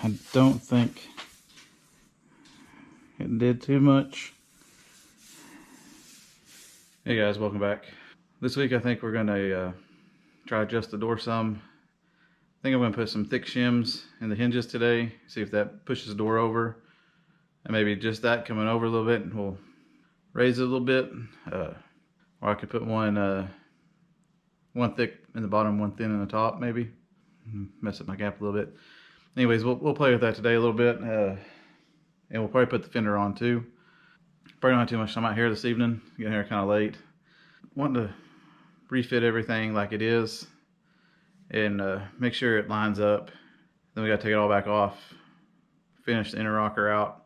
I don't think it did too much. Hey guys, welcome back. This week I think we're gonna try to adjust the door some. I think I'm gonna put some thick shims in the hinges today, see if that pushes the door over, and maybe just that coming over a little bit, and we'll raise it a little bit. Or I could put one thick in the bottom, one thin in the top, maybe mess up my gap a little bit. Anyways, we'll play with that today a little bit, and we'll probably put the fender on too. Probably don't have too much time out here this evening. Getting here kind of late. Wanting to refit everything like it is and make sure it lines up. Then we got to take it all back off, finish the inner rocker out,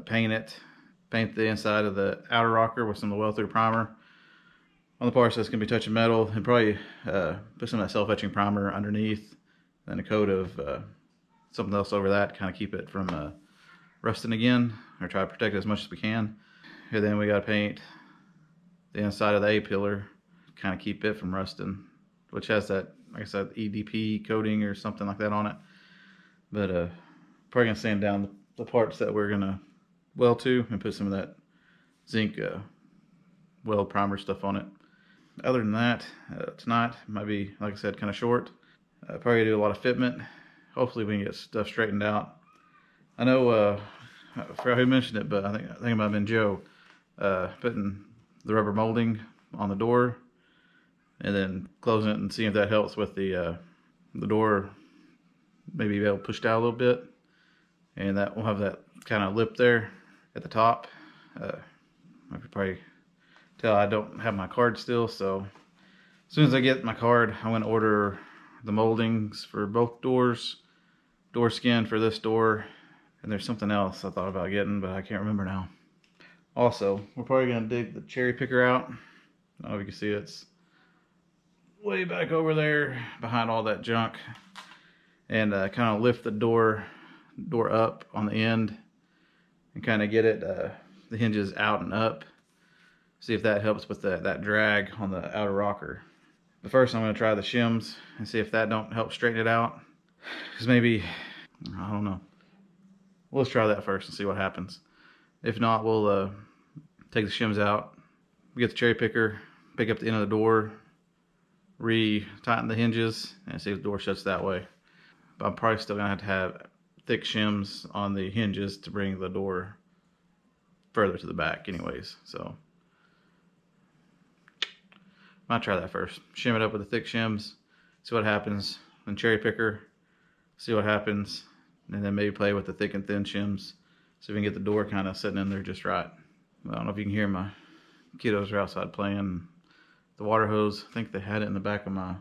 paint the inside of the outer rocker with some of the weld through primer on the parts that's going to be touching metal, and probably put some of that self-etching primer underneath, and a coat of something else over that, kind of keep it from rusting again, or try to protect it as much as we can. And then we got to paint the inside of the A-pillar, kind of keep it from rusting, which has that, like I said, EDP coating or something like that on it. But probably gonna sand down the parts that we're gonna weld to and put some of that zinc weld primer stuff on it. Other than that, tonight might be, like I said, kind of short. Probably gonna do a lot of fitment. Hopefully we can get stuff straightened out. I know, I forgot who mentioned it, but I think it might have been Joe, putting the rubber molding on the door and then closing it and seeing if that helps with the door, maybe be able to push down a little bit, and that will have that kind of lip there at the top. I could probably tell I don't have my card still, so as soon as I get my card, I'm going to order the moldings for both doors, door skin for this door, and there's something else I thought about getting, but I can't remember now. Also, we're probably going to dig the cherry picker out. I don't know if you can see it's way back over there behind all that junk, and kind of lift the door up on the end and kind of get it the hinges out and up. See if that helps with that drag on the outer rocker. But first I'm going to try the shims and see if that don't help straighten it out, because maybe, I don't know. Let's try that first and see what happens. If not, we'll take the shims out, get the cherry picker, pick up the end of the door, re-tighten the hinges, and see if the door shuts that way. But I'm probably still going to have thick shims on the hinges to bring the door further to the back anyways. So I'll try that first. Shim it up with the thick shims, see what happens. Then cherry picker, see what happens. And then maybe play with the thick and thin shims, so we can get the door kind of sitting in there just right. I don't know if you can hear my kiddos are outside playing. The water hose, I think they had it in the back of my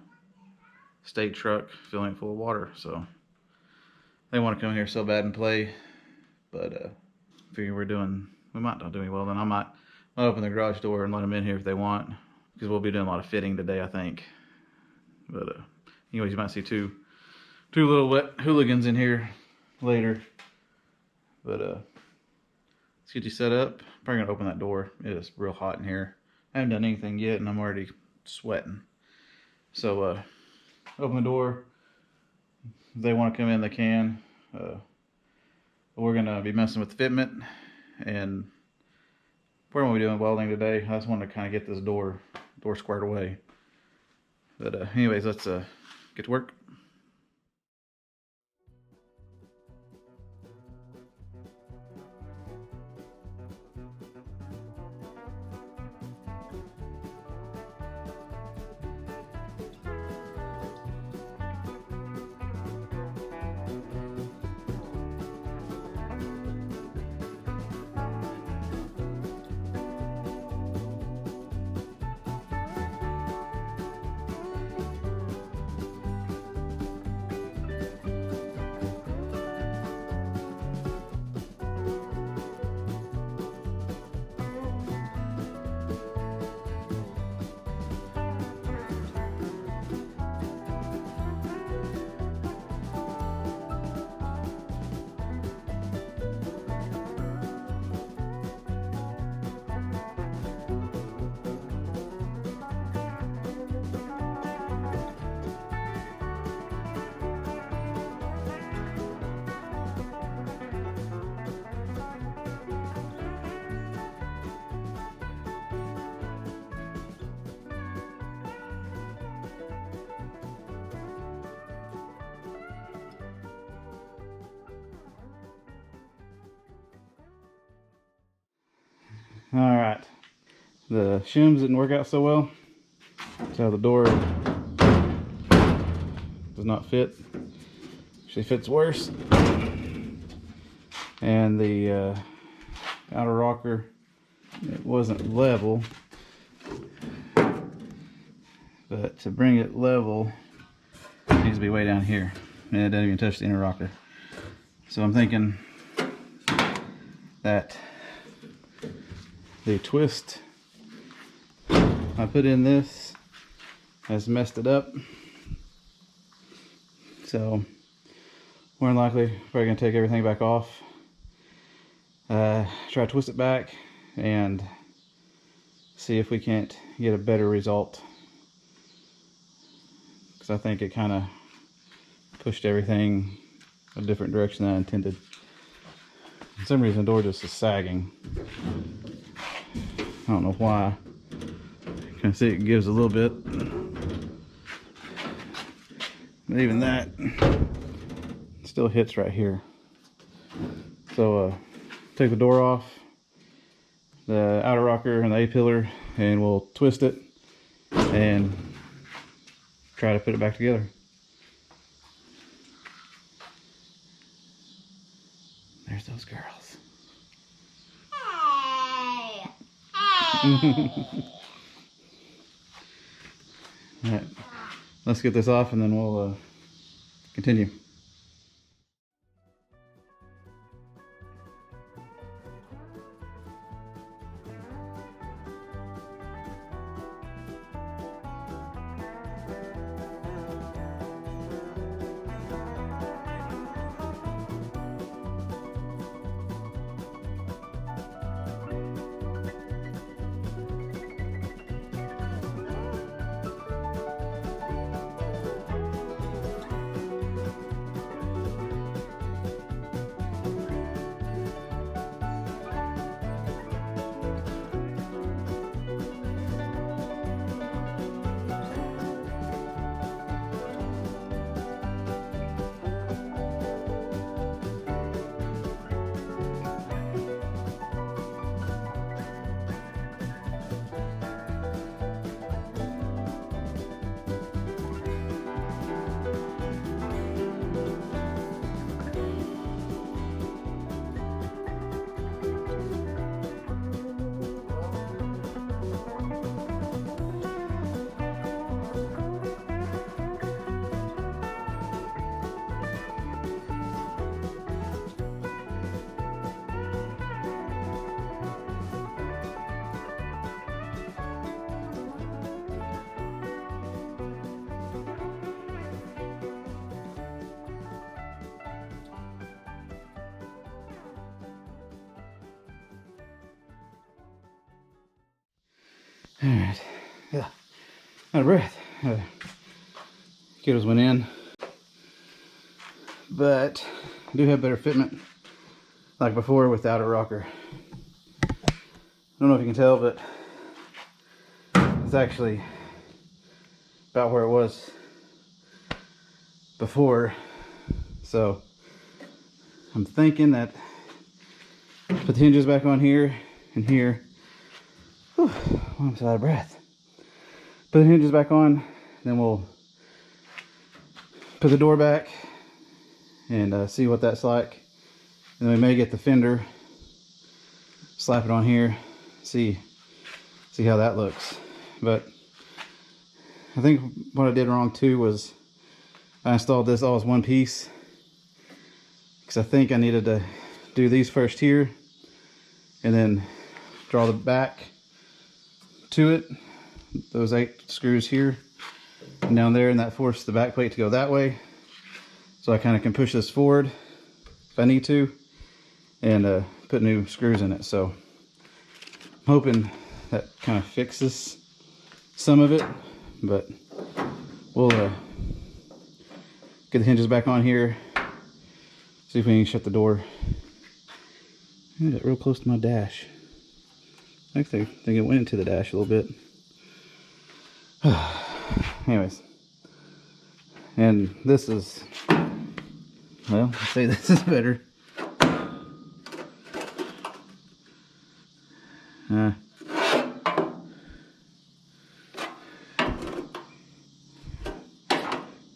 state truck, filling it full of water. So they want to come here so bad and play. But figure we might not do any welding. I might open the garage door and let them in here if they want, because we'll be doing a lot of fitting today, I think. But anyways, you might see two little wet hooligans in here later. But let's get you set up. I'm probably gonna open that door. It is real hot in here. I haven't done anything yet and I'm already sweating. So open the door. If they want to come in, they can. We're gonna be messing with the fitment, and we're gonna be doing welding today. I just wanted to kind of get this door squared away. But anyways, let's get to work. Alright, the shims didn't work out so well, so the door does not fit. Actually fits worse. And the outer rocker, it wasn't level, but to bring it level it needs to be way down here, and it doesn't even touch the inner rocker. So I'm thinking that the twist I put in this has messed it up. So more than likely probably gonna take everything back off, try to twist it back and see if we can't get a better result, because I think it kind of pushed everything a different direction than I intended. For some reason the door just is sagging. I don't know why. You can see it gives a little bit, but even that still hits right here. So take the door off, the outer rocker and the A-pillar, and we'll twist it and try to put it back together. There's those girls. Hey. Hey. Alright, let's get this off and then we'll continue. Alright, yeah, out of breath. Kiddos went in, but I do have better fitment like before without a rocker. I don't know if you can tell, but it's actually about where it was before. So I'm thinking that put the hinges back on here and here. Whew, I'm so out of breath. Put the hinges back on, then we'll put the door back and see what that's like. And then we may get the fender, slap it on here, see how that looks. But I think what I did wrong too was I installed this all as one piece, because I think I needed to do these first here and then draw the back to it, those 8 screws here and down there, and that forced the back plate to go that way. So I kind of can push this forward if I need to and put new screws in it. So I'm hoping that kind of fixes some of it, but we'll get the hinges back on here, see if we can shut the door. I got real close to my dash. Actually, I think it went into the dash a little bit. Anyways, and this is, well, I'd say this is better.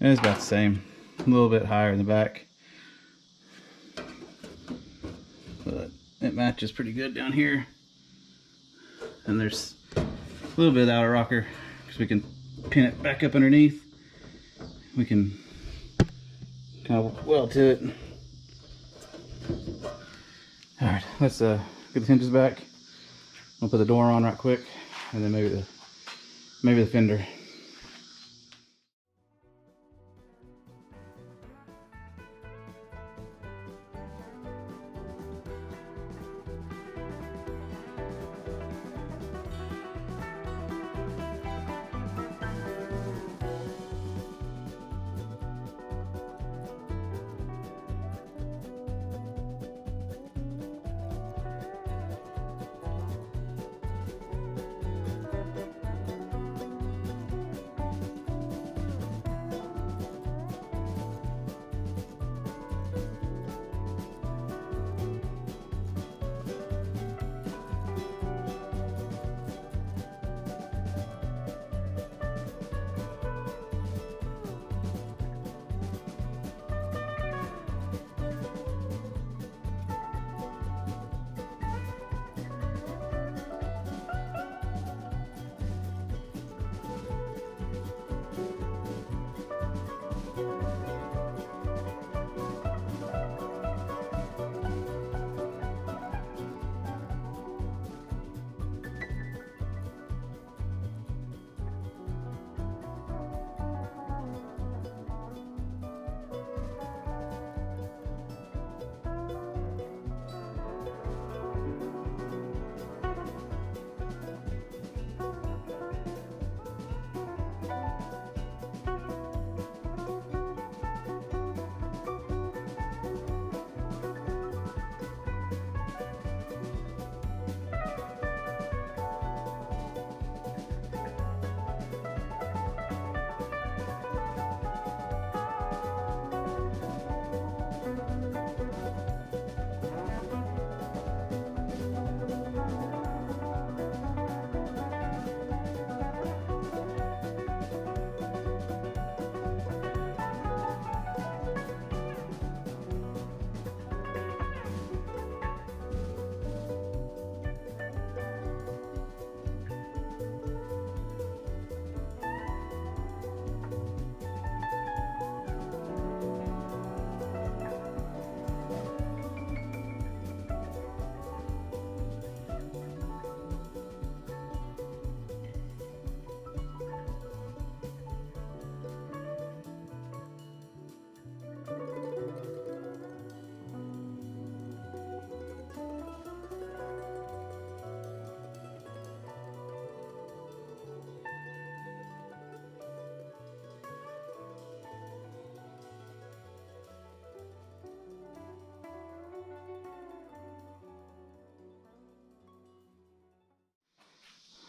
It's about the same, a little bit higher in the back, but it matches pretty good down here. And there's a little bit of outer rocker because we can pin it back up underneath. We can kind of weld to it. All right, let's get the hinges back. I'll put the door on right quick, and then maybe the fender.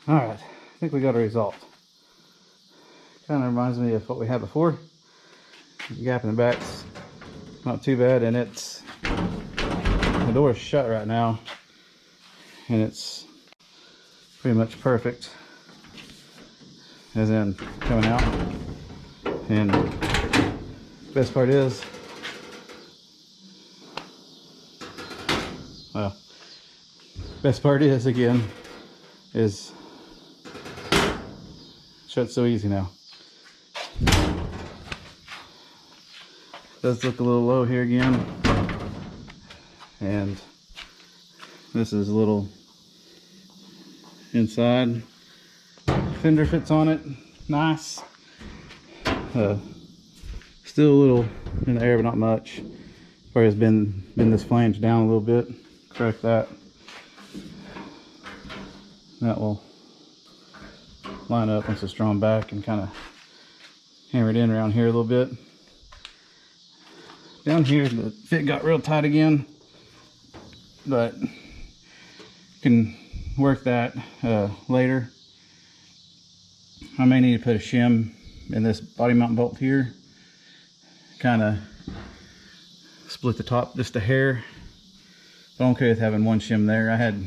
All right, I think we got a result. Kind of reminds me of what we had before. The gap in the back's not too bad, and the door is shut right now, and it's pretty much perfect, as in coming out. And best part is, well, best part is again is shuts so easy now. Does look a little low here again, and this is a little inside. Fender fits on it, nice. Still a little in the air, but not much. Probably has been this flange down a little bit. Correct that. That will line up once it's drawn back, and kind of hammer it in around here a little bit. Down here the fit got real tight again, but can work that later. I may need to put a shim in this body mount bolt here, kind of split the top just a hair, but I'm okay with having one shim there. I had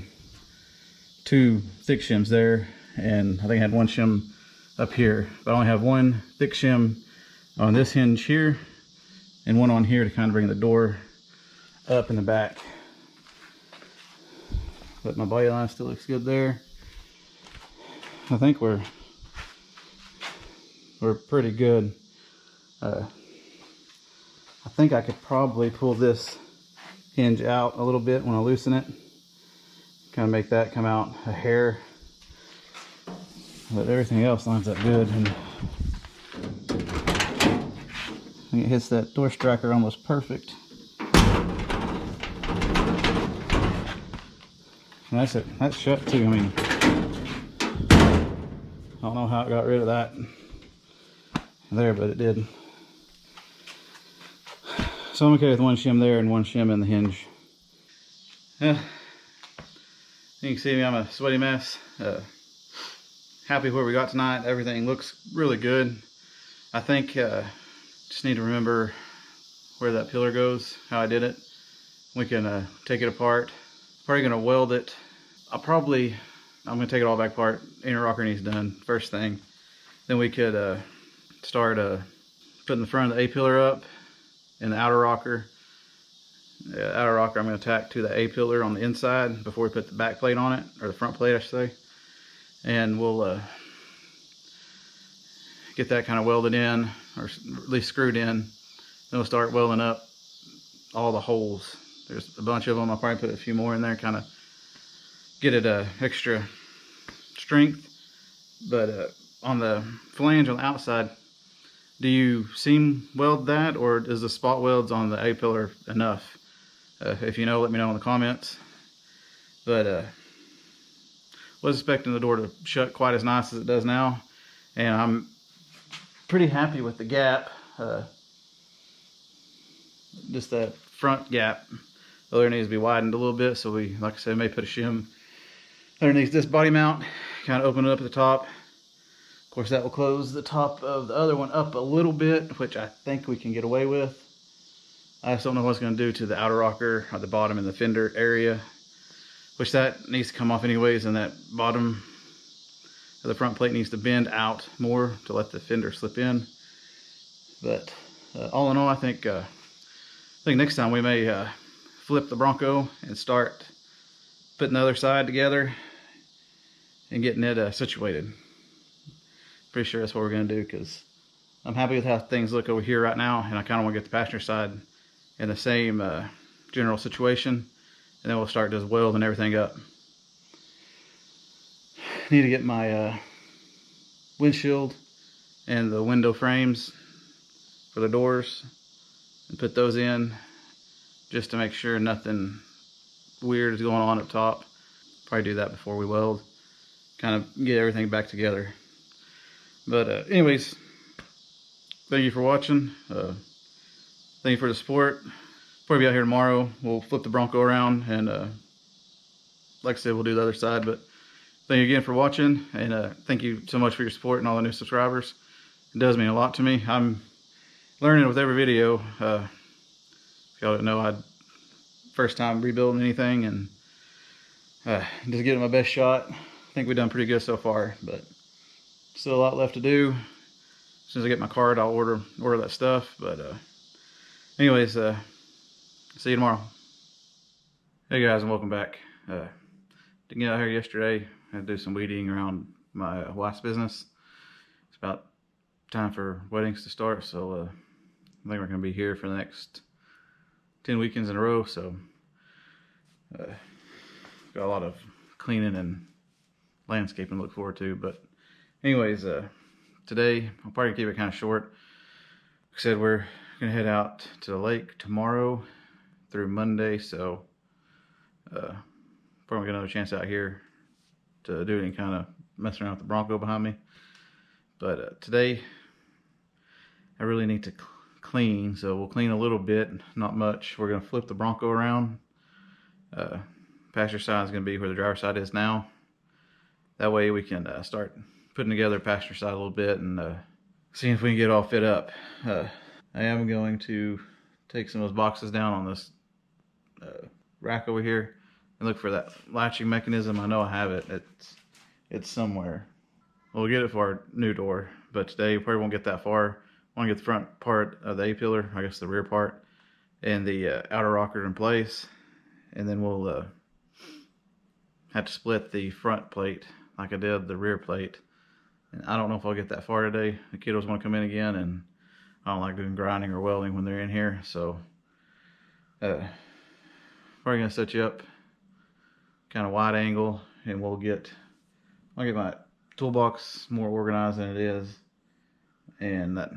2 thick shims there, and I think I had 1 shim up here, but I only have 1 thick shim on this hinge here and 1 on here to kind of bring the door up in the back. But my body line still looks good there. I think we're pretty good. I think I could probably pull this hinge out a little bit when I loosen it, kind of make that come out a hair, but everything else lines up good, and I think it hits that door striker almost perfect. And that's it. That's shut too. I mean, I don't know how it got rid of that there, but it did. So I'm okay with 1 shim there and 1 shim in the hinge. Yeah. You can see me, I'm a sweaty mess. Happy where we got tonight. Everything looks really good. I think just need to remember where that pillar goes, how I did it. We can take it apart. Probably gonna weld it. I'm gonna take it all back apart. Inner rocker needs done first thing. Then we could start putting the front of the A-pillar up and the outer rocker. The outer rocker I'm gonna tack to the A-pillar on the inside before we put the back plate on it, or the front plate I should say. And we'll get that kind of welded in, or at least screwed in. Then we'll start welding up all the holes. There's a bunch of them. I'll probably put a few more in there, kind of get it extra strength. But on the flange on the outside, do you seam weld that, or is the spot welds on the A-pillar enough? If you know, let me know in the comments. But was expecting the door to shut quite as nice as it does now, and I'm pretty happy with the gap. Just that front gap. The other needs to be widened a little bit, so we, like I said, may put a shim underneath this body mount, kind of open it up at the top. Of course, that will close the top of the other one up a little bit, which I think we can get away with. I just don't know what it's going to do to the outer rocker at the bottom in the fender area, which that needs to come off anyways, and that bottom of the front plate needs to bend out more to let the fender slip in. But all in all, I think next time we may flip the Bronco and start putting the other side together and getting it situated. Pretty sure that's what we're going to do, because I'm happy with how things look over here right now, and I kind of want to get the passenger side in the same general situation, and then we'll start just welding everything up. Need to get my windshield and the window frames for the doors and put those in, just to make sure nothing weird is going on up top. Probably do that before we weld, kind of get everything back together. But anyways, thank you for watching. Thank you for the support. Probably be out here tomorrow. We'll flip the Bronco around, and like I said, we'll do the other side. But thank you again for watching, and thank you so much for your support and all the new subscribers. It does mean a lot to me. I'm learning with every video. If y'all don't know, I first time rebuilding anything, and just giving it my best shot. I think we've done pretty good so far, but still a lot left to do. As soon as I get my card, I'll order that stuff. But anyways, see you tomorrow. Hey guys, and welcome back. Didn't get out here yesterday. I had to do some weeding around my wife's business. It's about time for weddings to start, so I think we're going to be here for the next 10 weekends in a row. So got a lot of cleaning and landscaping to look forward to. But anyways, today I'll probably keep it kind of short. Like I said, we're going to head out to the lake tomorrow through Monday, so probably get another chance out here to do any kind of messing around with the Bronco behind me. But today I really need to clean, so we'll clean a little bit, not much. We're going to flip the Bronco around. Passenger side is going to be where the driver's side is now. That way we can start putting together passenger side a little bit and seeing if we can get it all fit up. I am going to take some of those boxes down on this rack over here. and look for that latching mechanism. I know I have it. It's somewhere. We'll get it for our new door, but today we probably won't get that far. I want to get the front part of the A-pillar, I guess the rear part, and the outer rocker in place, and then we'll have to split the front plate like I did the rear plate. And I don't know if I'll get that far today. The kiddos want to come in again, and I don't like doing grinding or welding when they're in here, so probably gonna set you up kind of wide angle, and I'll get my toolbox more organized than it is, and that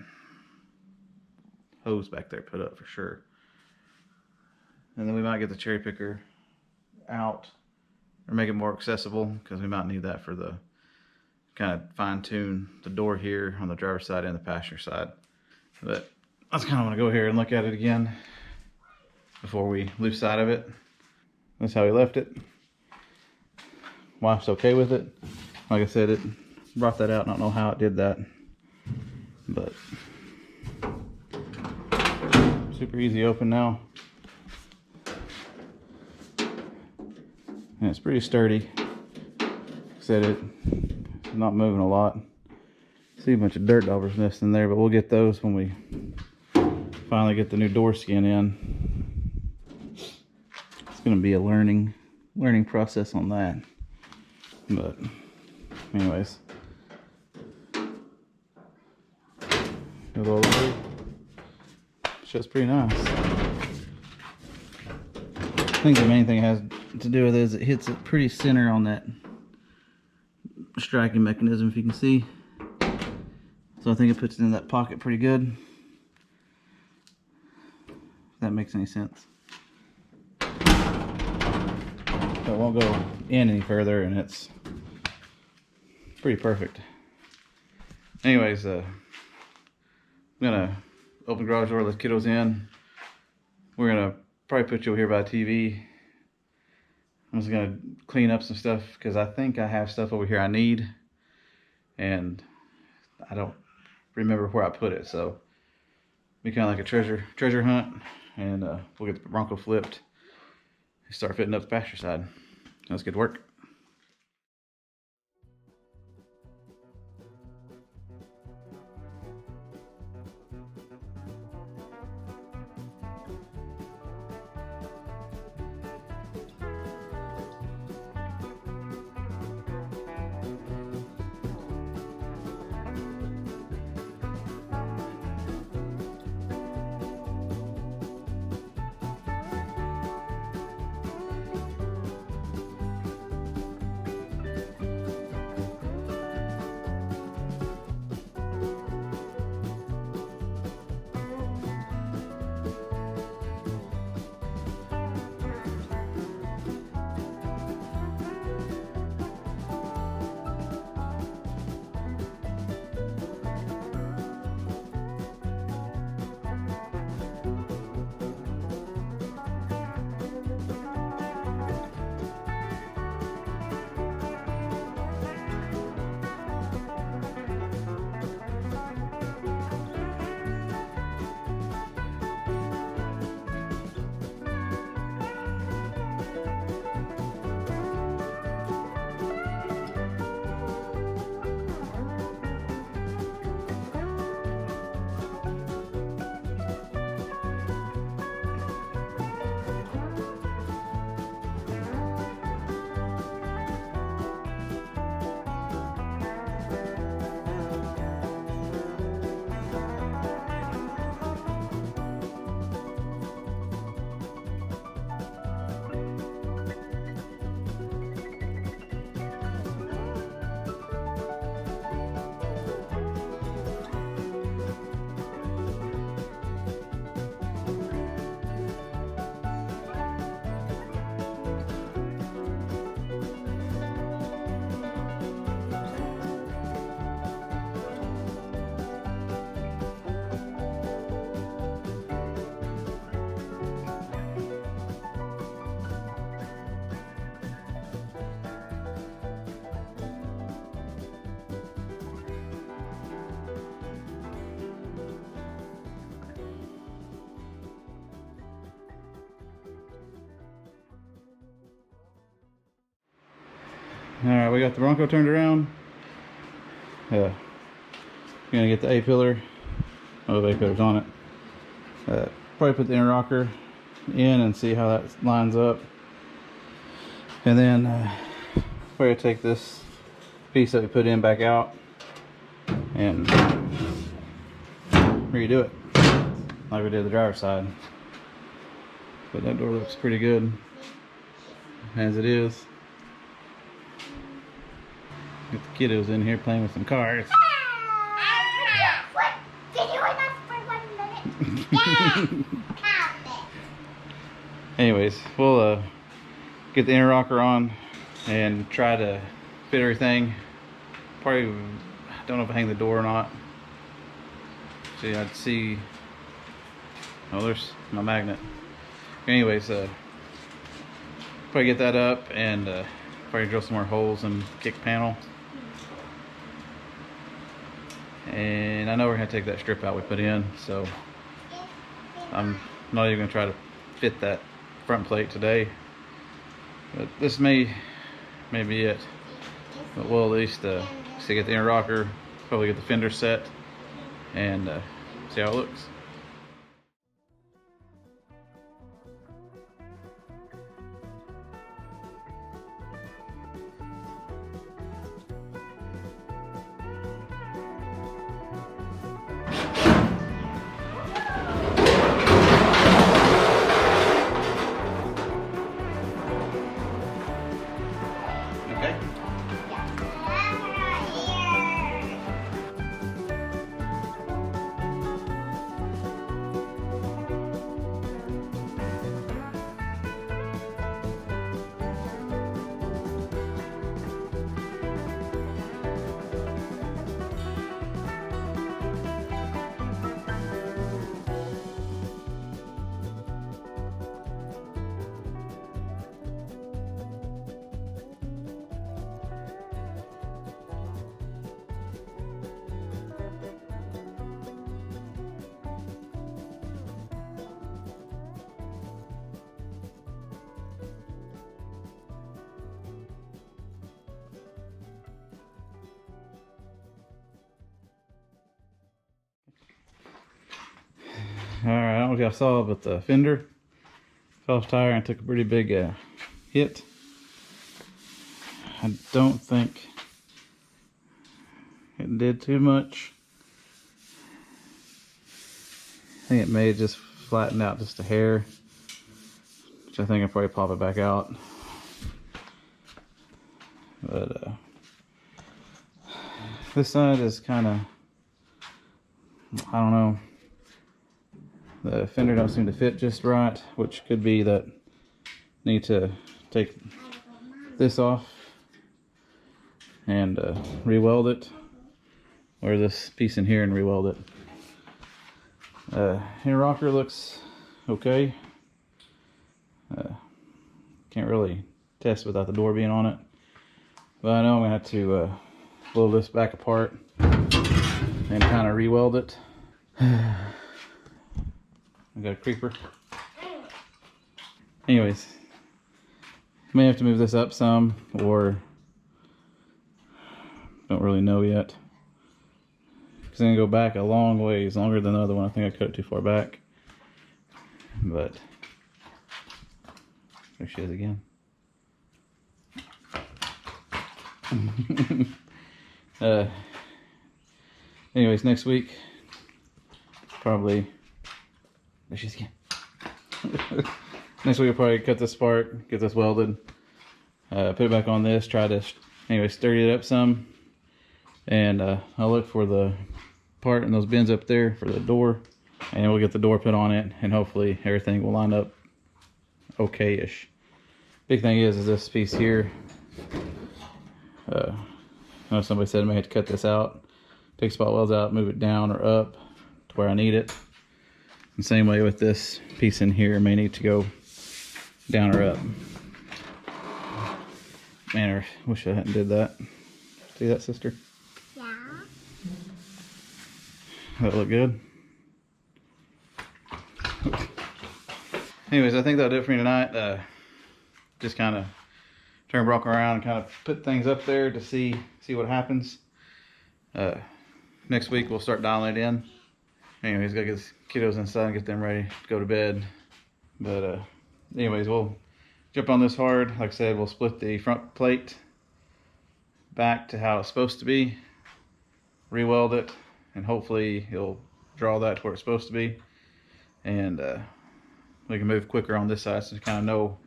hose back there put up for sure. And then we might get the cherry picker out or make it more accessible, because we might need that for the kind of fine tune the door here on the driver's side and the passenger side. But I just kind of want to go here and look at it again before we lose sight of it. That's how we left it. Wife's okay with it. Like I said, it brought that out. I don't know how it did that, but super easy open now. And it's pretty sturdy. Like I said, it's not moving a lot. See a bunch of dirt daubers nesting there, but we'll get those when we finally get the new door skin in. It's going to be a learning process on that. But anyways, shit's pretty nice. I think the main thing it has to do with it is it hits it pretty center on that striking mechanism, if you can see. So I think it puts it in that pocket pretty good. If that makes any sense. So it won't go in any further, and it's pretty perfect. Anyways, I'm gonna open the garage door, let kiddos in. We're gonna probably put you over here by the TV. I'm just gonna clean up some stuff, because I think I have stuff over here I need, and I don't remember where I put it. So be kind of like a treasure hunt, and we'll get the Bronco flipped and start fitting up the passenger side. Let's get to work. Alright, we got the Bronco turned around. Gonna get the A-pillar. Oh, the A-pillar's on it. Probably put the inner rocker in and see how that lines up. And then probably take this piece that we put in back out and redo it like we did the driver's side. But that door looks pretty good as it is. Get the kiddos in here playing with some cars. Did you enough for 1 minute? Anyways, we'll get the inner rocker on and try to fit everything. Probably don't know if I hang the door or not. See, I'd see. Oh, there's my magnet. Anyways, probably get that up and probably drill some more holes in the kick panel. And I know we're gonna take that strip out we put in, so I'm not even gonna try to fit that front plate today. But this may be it. But we'll at least get the inner rocker, probably get the fender set, and see how it looks. Okay. Alright, I don't know if y'all saw, but the fender fell off tire and took a pretty big hit. I don't think it did too much. I think it may have just flattened out just a hair, which I think I'll probably pop it back out. But this side is kind of, I don't know. The fender don't seem to fit just right, which could be that I need to take this off and re-weld it, or this piece in here and re-weld it. Inner rocker looks okay. Can't really test without the door being on it, but I know I'm gonna have to blow this back apart and kind of re-weld it. I got a creeper. Anyways, may have to move this up some, or don't really know yet. Because I'm gonna go back a long ways, longer than the other one. I think I cut it too far back. But there she is again. Anyways, next week probably. There she is again. Next week we'll probably cut this part, get this welded, put it back on this, try to anyway sturdy it up some, and I'll look for the part in those bins up there for the door, and we'll get the door put on it, and hopefully everything will line up okay-ish. Big thing is this piece here. I know somebody said I may have to cut this out, take spot welds out, move it down or up to where I need it. The same way with this piece in here, may need to go down or up. Man, I wish I hadn't did that. See that, sister? Yeah. That look good? Anyways, I think that'll do it for me tonight. Just kind of turn Bronco around and kind of put things up there to see what happens. Next week we'll start dialing it in. Anyways, gotta get his kiddos inside and get them ready to go to bed. But anyways, we'll jump on this hard. Like I said, we'll split the front plate back to how it's supposed to be, re-weld it, and hopefully he'll draw that to where it's supposed to be, and we can move quicker on this side so we kind of know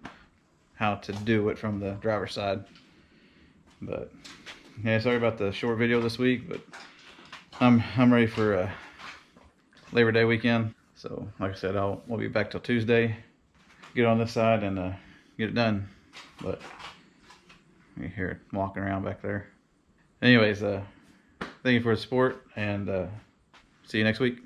how to do it from the driver's side. But yeah, sorry about the short video this week, but I'm ready for Labor Day weekend. So like I said, we'll be back till Tuesday, get on this side and get it done. But you hear it walking around back there. Anyways, thank you for the support, and see you next week.